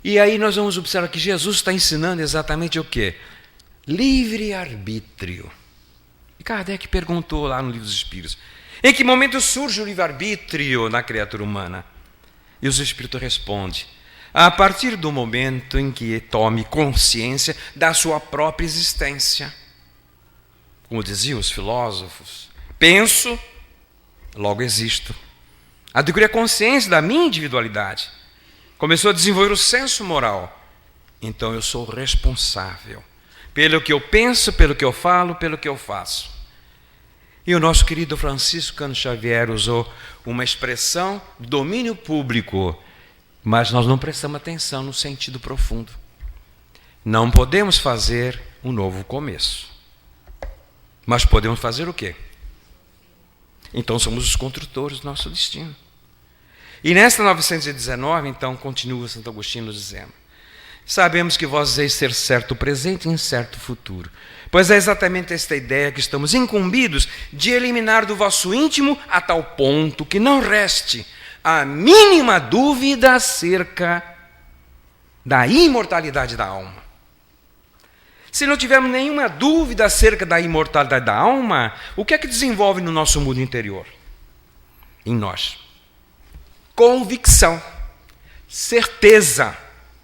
E aí nós vamos observar que Jesus está ensinando exatamente o quê? Livre-arbítrio. E Kardec perguntou lá no Livro dos Espíritos, em que momento surge o livre-arbítrio na criatura humana? E os Espíritos respondem, a partir do momento em que tome consciência da sua própria existência. Como diziam os filósofos, penso, logo existo. Adquiri a consciência da minha individualidade. Começou a desenvolver o senso moral. Então eu sou responsável pelo que eu penso, pelo que eu falo, pelo que eu faço. E o nosso querido Francisco Cândido Xavier usou uma expressão domínio público, mas nós não prestamos atenção no sentido profundo. Não podemos fazer um novo começo. Mas podemos fazer o quê? Então somos os construtores do nosso destino. E nesta 919, então, continua Santo Agostinho dizendo, sabemos que vós dizeis ser certo presente e incerto futuro. Pois é exatamente esta ideia que estamos incumbidos de eliminar do vosso íntimo a tal ponto que não reste a mínima dúvida acerca da imortalidade da alma. Se não tivermos nenhuma dúvida acerca da imortalidade da alma, o que é que desenvolve no nosso mundo interior? Em nós. Convicção, certeza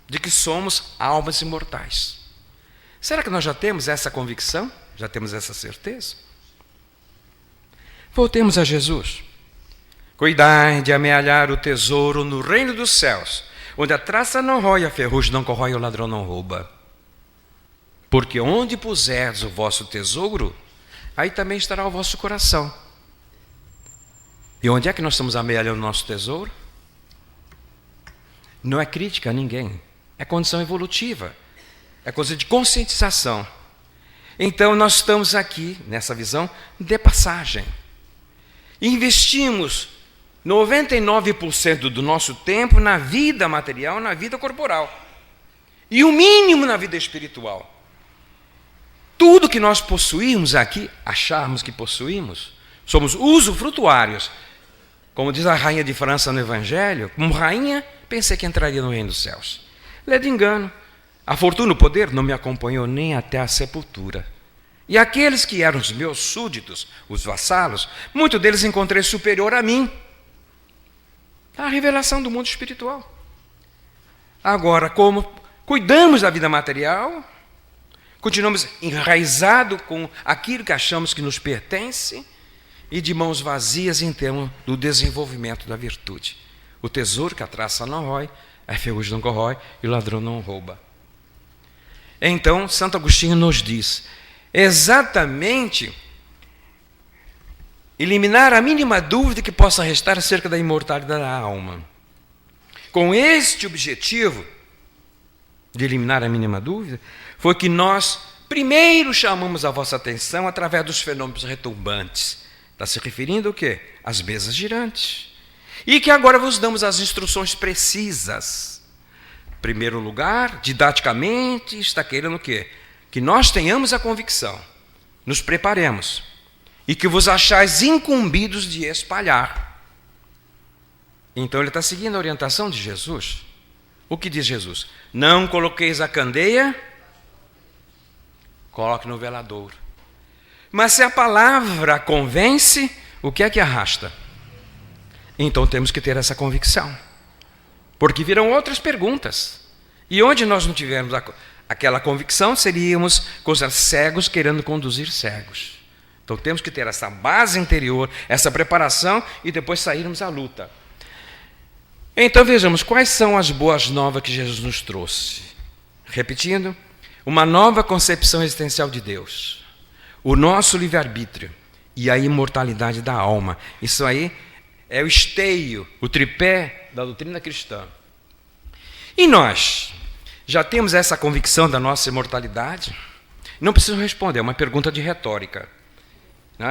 de que somos almas imortais. Será que nós já temos essa convicção? Já temos essa certeza? Voltemos a Jesus. Cuidai de amealhar o tesouro no reino dos céus, onde a traça não rói, a ferrugem não corrói, o ladrão não rouba. Porque onde puserdes o vosso tesouro, aí também estará o vosso coração. E onde é que nós estamos amealhando o nosso tesouro? Não é crítica a ninguém, é condição evolutiva, é coisa de conscientização. Então nós estamos aqui, nessa visão, de passagem. Investimos 99% do nosso tempo na vida material, na vida corporal. E o mínimo na vida espiritual. Tudo que nós possuímos aqui, acharmos que possuímos, somos usufrutuários. Como diz a rainha de França no Evangelho, como rainha, pensei que entraria no reino dos céus. Ledo engano. A fortuna e o poder não me acompanhou nem até a sepultura. E aqueles que eram os meus súditos, os vassalos, muitos deles encontrei superior a mim. A revelação do mundo espiritual. Agora, como cuidamos da vida material, continuamos enraizados com aquilo que achamos que nos pertence e de mãos vazias em termos do desenvolvimento da virtude. O tesouro que a traça não rói, a ferrugem não corrói e o ladrão não rouba. Então, Santo Agostinho nos diz, exatamente, eliminar a mínima dúvida que possa restar acerca da imortalidade da alma. Com este objetivo, de eliminar a mínima dúvida, foi que nós primeiro chamamos a vossa atenção através dos fenômenos retumbantes. Está se referindo ao quê? Às mesas girantes. E que agora vos damos as instruções precisas. Em primeiro lugar, didaticamente, está querendo o quê? Que nós tenhamos a convicção, nos preparemos, e que vos achais incumbidos de espalhar. Então ele está seguindo a orientação de Jesus. O que diz Jesus? Não coloqueis a candeia, coloque no veladouro. Mas se a palavra convence, o que é que arrasta? Então temos que ter essa convicção. Porque virão outras perguntas. E onde nós não tivermos aquela convicção, seríamos cegos querendo conduzir cegos. Então temos que ter essa base interior, essa preparação e depois sairmos à luta. Então vejamos quais são as boas novas que Jesus nos trouxe. Repetindo, uma nova concepção existencial de Deus, o nosso livre-arbítrio e a imortalidade da alma. Isso aí é o esteio, o tripé da doutrina cristã. E nós já temos essa convicção da nossa imortalidade? Não preciso responder, é uma pergunta de retórica.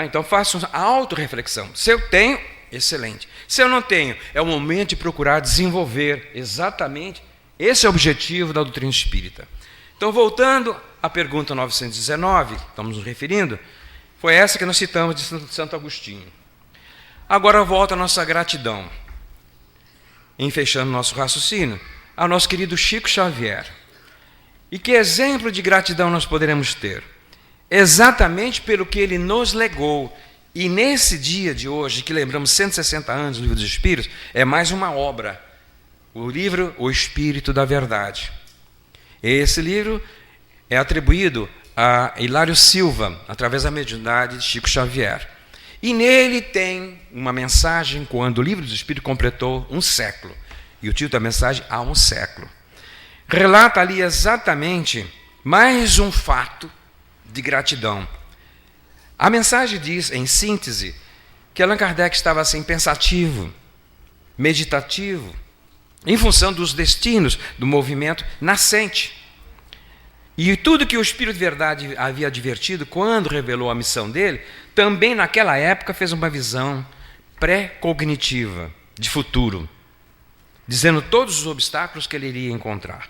Então façam a autorreflexão. Se eu tenho, excelente. Se eu não tenho, é o momento de procurar desenvolver exatamente esse objetivo da doutrina espírita. Então, voltando à pergunta 919, estamos nos referindo, foi essa que nós citamos de Santo Agostinho. Agora volta a nossa gratidão, em fechando nosso raciocínio, ao nosso querido Chico Xavier. E que exemplo de gratidão nós poderemos ter? Exatamente pelo que ele nos legou. E nesse dia de hoje, que lembramos 160 anos do Livro dos Espíritos, é mais uma obra, o livro O Espírito da Verdade. Esse livro é atribuído a Hilário Silva, através da mediunidade de Chico Xavier. E nele tem uma mensagem quando o Livro dos Espíritos completou 1 século. E o título da mensagem, Há 1 século. Relata ali exatamente mais um fato de gratidão. A mensagem diz, em síntese, que Allan Kardec estava assim pensativo, meditativo, em função dos destinos do movimento nascente. E tudo que o Espírito de Verdade havia advertido quando revelou a missão dele, também naquela época fez uma visão pré-cognitiva de futuro, dizendo todos os obstáculos que ele iria encontrar.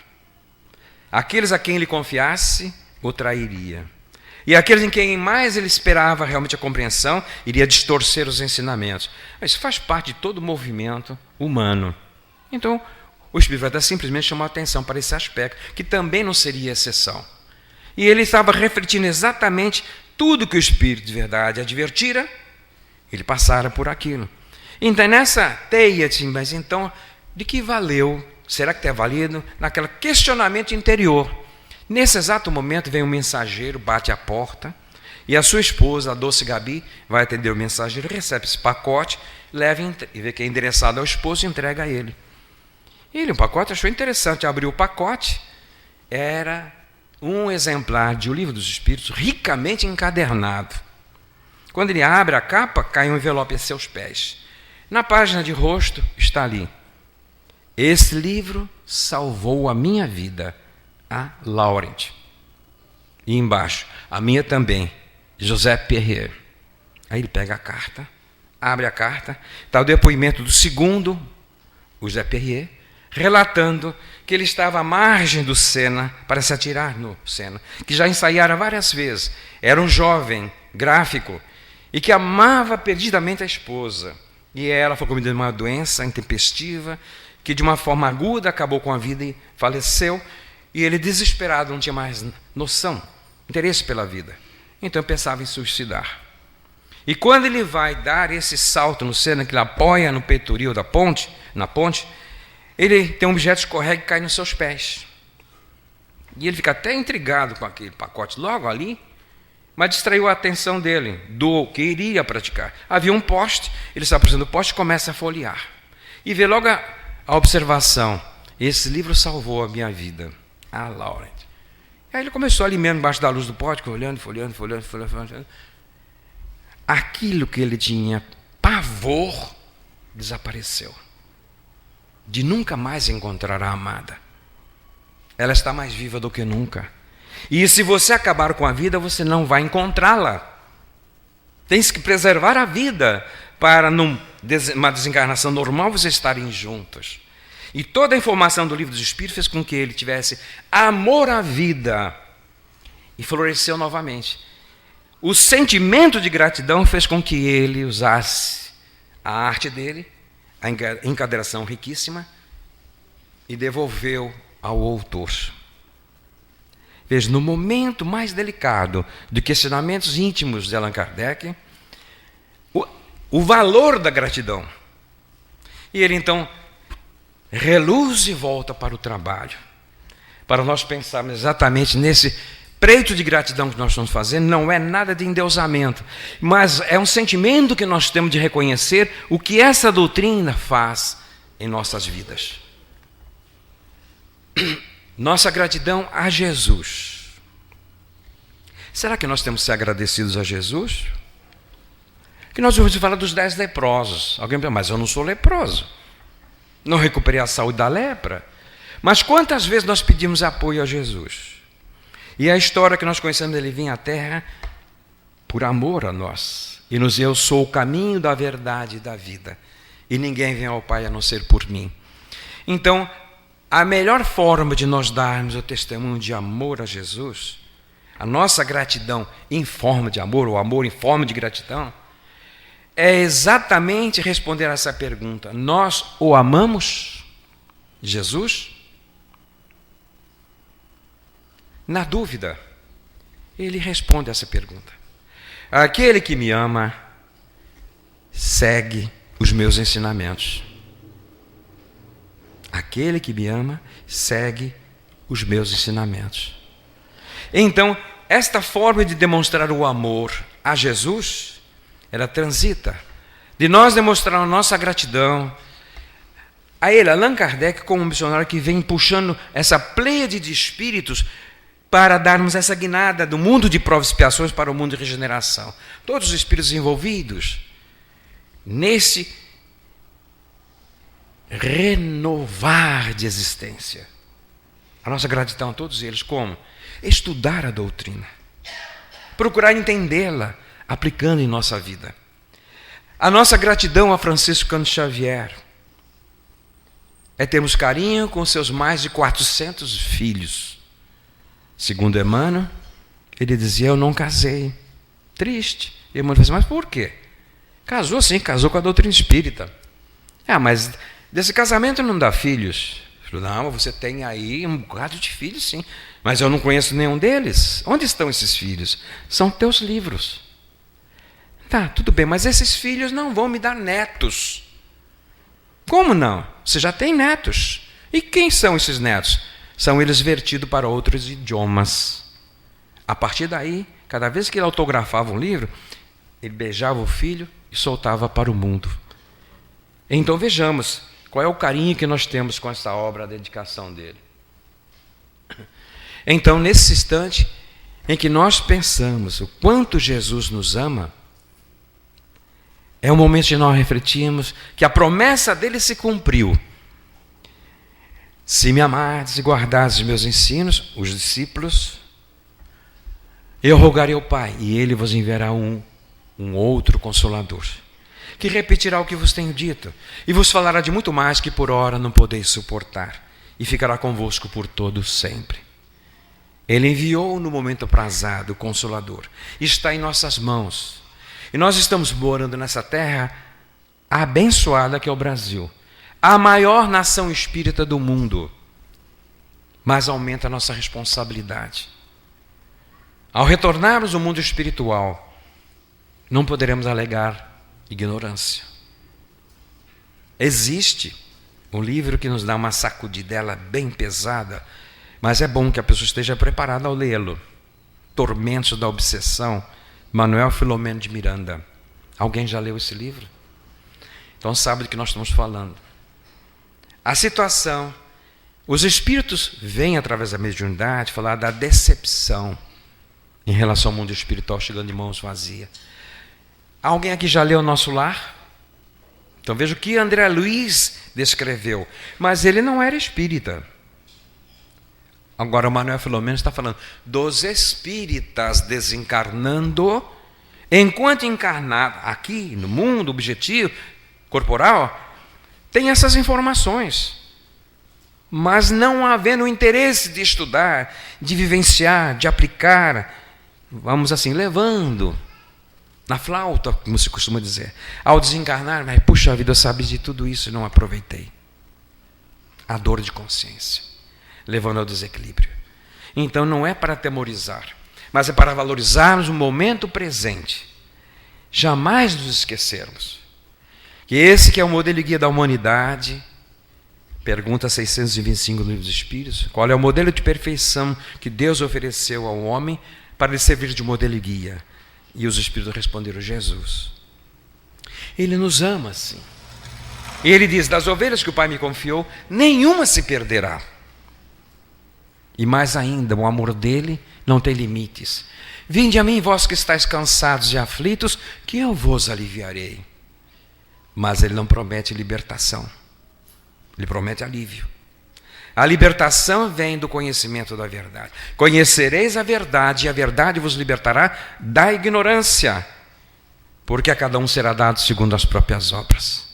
Aqueles a quem ele confiasse, o trairia. E aqueles em quem mais ele esperava realmente a compreensão, iria distorcer os ensinamentos. Isso faz parte de todo o movimento humano. Então, o Espírito de Verdade simplesmente chamou a atenção para esse aspecto, que também não seria exceção. E ele estava refletindo exatamente tudo que o Espírito de Verdade advertira, ele passara por aquilo. Então, nessa teia, mas então, de que valeu? Será que tem valido? Naquele questionamento interior. Nesse exato momento vem um mensageiro, bate à porta, e a sua esposa, a doce Gabi, vai atender o mensageiro, recebe esse pacote, leva e vê que é endereçado ao esposo e entrega a ele. Ele, o pacote, achou interessante, abriu o pacote, era um exemplar de O Livro dos Espíritos, ricamente encadernado. Quando ele abre a capa, cai um envelope a seus pés. Na página de rosto está ali: esse livro salvou a minha vida, a Laurent. E embaixo, a minha também, José Perrier. Aí ele pega a carta, abre a carta, está o depoimento do segundo, o José Perrier, relatando que ele estava à margem do Sena para se atirar no Sena, que já ensaiara várias vezes. Era um jovem gráfico e que amava perdidamente a esposa. E ela foi cometida de uma doença intempestiva que de uma forma aguda acabou com a vida e faleceu. E ele, desesperado, não tinha mais noção, interesse pela vida. Então pensava em suicidar. E quando ele vai dar esse salto no Sena, que ele apoia no peitoril da ponte, na ponte, ele tem um objeto, escorrega e cai nos seus pés. E ele fica até intrigado com aquele pacote logo ali, mas distraiu a atenção dele do que iria praticar. Havia um poste, ele se aproxima do poste e começa a folhear. E vê logo a observação: esse livro salvou a minha vida. Ah, Laurent. Aí ele começou ali mesmo, embaixo da luz do poste, folheando. Aquilo que ele tinha pavor desapareceu. De nunca mais encontrar a amada. Ela está mais viva do que nunca. E se você acabar com a vida, você não vai encontrá-la. Tem que preservar a vida para, numa desencarnação normal, vocês estarem juntos. E toda a informação do Livro dos Espíritos fez com que ele tivesse amor à vida e floresceu novamente. O sentimento de gratidão fez com que ele usasse a arte dele, a encadernação riquíssima, e devolveu ao autor. Veja, no momento mais delicado de questionamentos íntimos de Allan Kardec, o valor da gratidão. E ele então reluz e volta para o trabalho. Para nós pensarmos exatamente nesse preito de gratidão que nós estamos fazendo, não é nada de endeusamento, mas é um sentimento que nós temos de reconhecer o que essa doutrina faz em nossas vidas. Nossa gratidão a Jesus. Será que nós temos que ser agradecidos a Jesus? Que nós ouvimos falar dos 10 leprosos. Alguém pensa, mas eu não sou leproso. Não recuperei a saúde da lepra. Mas quantas vezes nós pedimos apoio a Jesus? E a história que nós conhecemos, ele vinha à Terra por amor a nós. E nos diz, eu sou o caminho da verdade e da vida. E ninguém vem ao Pai a não ser por mim. Então, a melhor forma de nós darmos o testemunho de amor a Jesus, a nossa gratidão em forma de amor, ou amor em forma de gratidão, é exatamente responder a essa pergunta: nós o amamos, Jesus? Na dúvida, ele responde essa pergunta: aquele que me ama segue os meus ensinamentos. Aquele que me ama segue os meus ensinamentos. Então, esta forma de demonstrar o amor a Jesus, ela transita de nós demonstrar a nossa gratidão a ele, Allan Kardec, como um missionário que vem puxando essa pleiade de espíritos para darmos essa guinada do mundo de provas e expiações para o mundo de regeneração. Todos os espíritos envolvidos nesse renovar de existência. A nossa gratidão a todos eles, como? Estudar a doutrina, procurar entendê-la, aplicando em nossa vida. A nossa gratidão a Francisco Cândido Xavier é termos carinho com seus mais de 400 filhos. Segundo Emmanuel, ele dizia, eu não casei. Triste. E Emmanuel falou assim, mas por quê? Casou sim, casou com a doutrina espírita. Mas desse casamento não dá filhos. Ele falou, não, você tem aí um bocado de filhos, sim. Mas eu não conheço nenhum deles. Onde estão esses filhos? São teus livros. Tá, tudo bem, mas esses filhos não vão me dar netos. Como não? Você já tem netos. E quem são esses netos? São eles vertidos para outros idiomas. A partir daí, cada vez que ele autografava um livro, ele beijava o filho e soltava para o mundo. Então vejamos qual é o carinho que nós temos com essa obra, a dedicação dele. Então, nesse instante em que nós pensamos o quanto Jesus nos ama, é o momento de nós refletirmos que a promessa dele se cumpriu. Se me amardes e guardares os meus ensinos, os discípulos, eu rogarei ao Pai, e ele vos enviará um outro Consolador, que repetirá o que vos tenho dito, e vos falará de muito mais que por ora não podeis suportar, e ficará convosco por todo sempre. Ele enviou no momento aprazado o Consolador, está em nossas mãos, e nós estamos morando nessa terra abençoada que é o Brasil, a maior nação espírita do mundo, mas aumenta a nossa responsabilidade. Ao retornarmos ao mundo espiritual, não poderemos alegar ignorância. Existe um livro que nos dá uma sacudidela bem pesada, Mas é bom que a pessoa esteja preparada ao lê-lo. Tormentos da Obsessão, Manuel Filomeno de Miranda. Alguém já leu esse livro? Então sabe do que nós estamos falando. A situação, os espíritos vêm através da mediunidade falar da decepção em relação ao mundo espiritual, chegando de mãos vazias. Alguém aqui já leu O Nosso Lar? Então veja o que André Luiz descreveu. Mas ele não era espírita. Agora o Manuel Filomeno está falando dos espíritas desencarnando, enquanto encarnado aqui no mundo objetivo, corporal, tem essas informações. Mas não havendo o interesse de estudar, de vivenciar, de aplicar, vamos assim, levando na flauta, como se costuma dizer. Ao desencarnar, mas puxa vida, eu sabia de tudo isso e não aproveitei. A dor de consciência, levando ao desequilíbrio. Então não é para atemorizar, mas é para valorizarmos o momento presente. Jamais nos esquecermos que esse que é o modelo e guia da humanidade. Pergunta 625 do Livro dos Espíritos. Qual é o modelo de perfeição que Deus ofereceu ao homem para lhe servir de modelo e guia? E os Espíritos responderam: Jesus. Ele nos ama assim. E ele diz: das ovelhas que o Pai me confiou, nenhuma se perderá. E mais ainda, o amor dele não tem limites. Vinde a mim, vós que estáis cansados e aflitos, que eu vos aliviarei. Mas ele não promete libertação. Ele promete alívio. A libertação vem do conhecimento da verdade. Conhecereis a verdade, e a verdade vos libertará da ignorância, porque a cada um será dado segundo as próprias obras.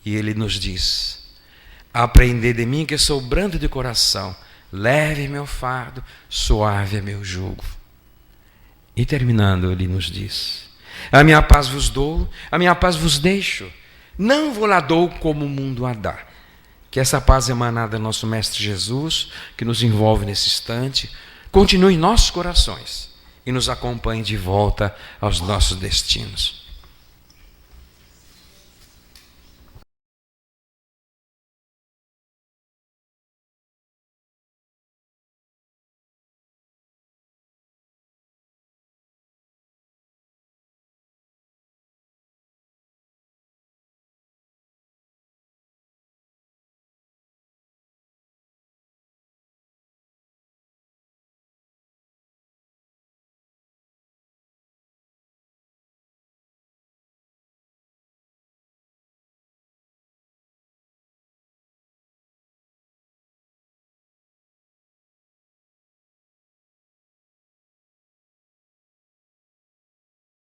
E ele nos diz: aprendei de mim, que sou brando de coração, leve meu fardo, suave é meu jugo. E terminando, ele nos diz: a minha paz vos dou, a minha paz vos deixo, não vou lá dou como o mundo a dá. Que essa paz emanada do nosso Mestre Jesus, que nos envolve nesse instante, continue em nossos corações e nos acompanhe de volta aos nossos destinos.